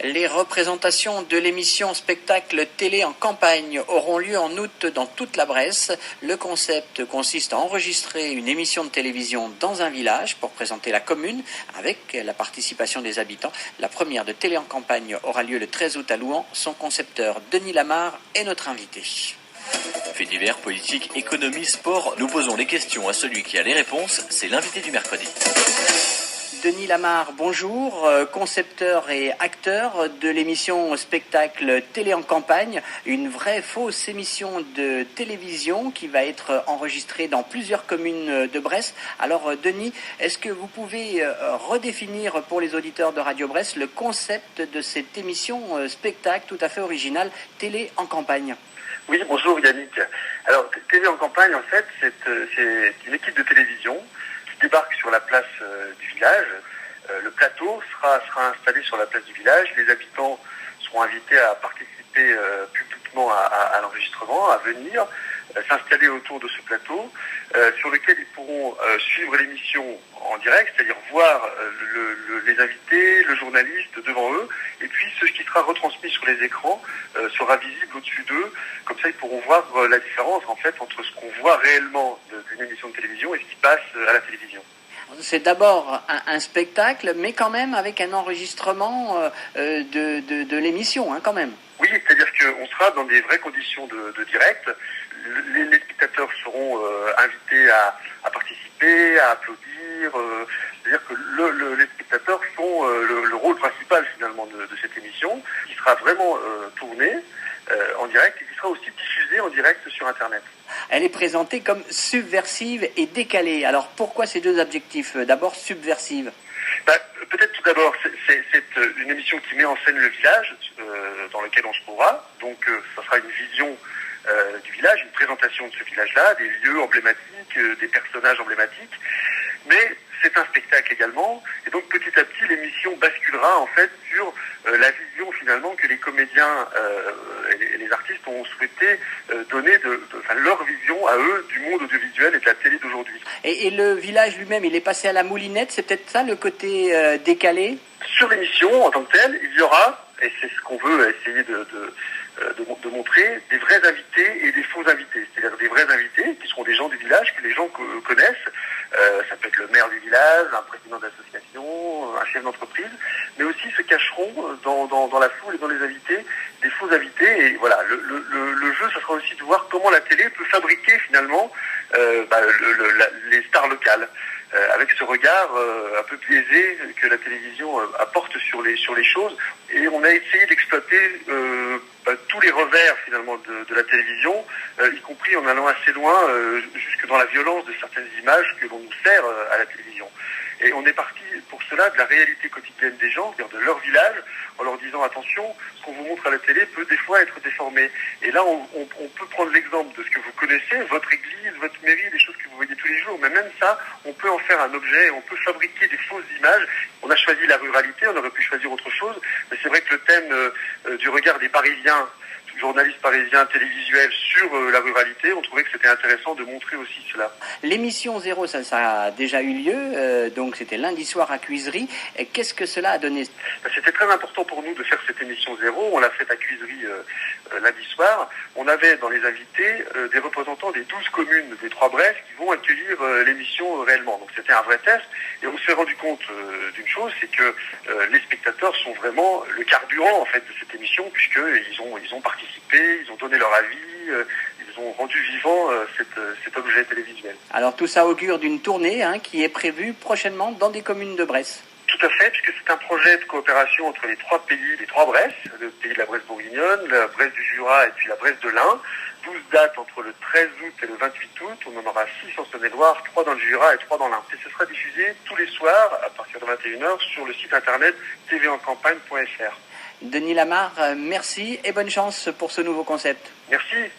Les représentations de l'émission spectacle télé en campagne auront lieu en août dans toute la Bresse. Le concept consiste à enregistrer une émission de télévision dans un village pour présenter la commune avec la participation des habitants. La première de télé en campagne aura lieu le 13 août à Louhans. Son concepteur Denis Lamarre est notre invité. Faits divers, politique, économie, sport, nous posons les questions à celui qui a les réponses, c'est l'invité du mercredi. Denis Lamarre, bonjour, concepteur et acteur de l'émission spectacle télé en campagne, une vraie fausse émission de télévision qui va être enregistrée dans plusieurs communes de Bresse. Alors Denis, est-ce que vous pouvez redéfinir pour les auditeurs de Radio Bresse le concept de cette émission spectacle tout à fait originale télé en campagne? Oui, bonjour Yannick. Alors, télé en campagne, en fait, c'est une équipe de télévision qui débarque sur la place du village. Le plateau sera installé sur la place du village. Les habitants seront invités à participer publiquement à l'enregistrement, à venir s'installer autour de ce plateau, sur lequel ils pourront suivre l'émission en direct, c'est-à-dire voir les invités, le journaliste devant eux, et puis ce qui sera retransmis sur les écrans sera visible au-dessus d'eux. Comme ça, ils pourront voir la différence en fait entre ce qu'on voit réellement d'une émission de télévision et ce qui passe à la télévision. C'est d'abord un spectacle, mais quand même avec un enregistrement de l'émission, hein, quand même. Oui, c'est-à-dire qu'on sera dans des vraies conditions de direct. Les spectateurs seront invités à participer, à applaudir. C'est-à-dire que les spectateurs font le rôle principal finalement de cette émission, qui sera vraiment tournée en direct et qui sera aussi diffusée en direct sur Internet. Elle est présentée comme subversive et décalée. Alors pourquoi ces deux adjectifs? D'abord subversive. Peut-être tout d'abord, c'est une émission qui met en scène le village dans lequel on se trouvera. Donc ça sera une vision du village, une présentation de ce village-là, des lieux emblématiques, des personnages emblématiques. Mais c'est un spectacle également, et donc petit à petit l'émission basculera en fait sur la vision finalement que les comédiens et les artistes ont souhaité donner leur vision à eux du monde audiovisuel et de la télé d'aujourd'hui. Et le village lui-même, il est passé à la moulinette, c'est peut-être ça le côté décalé? Sur l'émission en tant que telle, il y aura, et c'est ce qu'on veut essayer de montrer, des vrais invités et des faux invités. C'est-à-dire des vrais invités qui seront des gens du village que les gens connaissent. Ça peut être le maire du village, un président d'association, un chef d'entreprise, mais aussi se cacheront dans la foule et dans les invités des faux invités. Et voilà, le jeu, ça sera aussi de voir comment la télé peut fabriquer finalement les stars locales. Avec ce regard un peu biaisé que la télévision apporte sur les choses. Et on a essayé d'exploiter tous les revers finalement de la télévision, y compris en allant assez loin, jusque dans la violence de certaines images que l'on nous sert à la télévision. Et on est parti pour cela de la réalité quotidienne des gens, c'est-à-dire de leur village, en leur disant attention, ce qu'on vous montre à la télé peut des fois être déformé. Et là, on peut prendre l'exemple de ce que vous connaissez, votre église, votre mairie, des choses que vous voyez tous les jours, mais même ça, on peut en faire un objet, on peut fabriquer des fausses images. On a choisi la ruralité, on aurait pu choisir autre chose, mais c'est vrai que le thème du regard des Parisiens, journalistes parisiens télévisuels sur la ruralité, on trouvait que c'était intéressant de montrer aussi cela. L'émission 0, ça a déjà eu lieu, donc c'était lundi soir à Cuisery. Qu'est-ce que cela a donné? C'était très important pour nous de faire cette émission 0, on l'a faite à Cuisery lundi soir. On avait dans les invités des représentants des 12 communes des Trois Bresse qui vont accueillir l'émission réellement. Donc c'était un vrai test et on s'est rendu compte d'une chose, c'est que les spectateurs sont vraiment le carburant en fait de cette émission, puisqu'ils ont participé, ils ont donné leur avis, ils ont rendu vivant cet objet télévisuel. Alors tout ça augure d'une tournée qui est prévue prochainement dans des communes de Bresse. Tout à fait, puisque c'est un projet de coopération entre les trois pays, les trois Bresses, le pays de la Bresse bourguignonne, la Bresse du Jura et puis la Bresse de l'Ain. 12 dates entre le 13 août et le 28 août. On en aura 6 en Saône-et-Loire, 3 dans le Jura et 3 dans l'Ain. Et ce sera diffusé tous les soirs à partir de 21h sur le site internet tvencampagne.fr. Denis Lamarre, merci et bonne chance pour ce nouveau concept. Merci.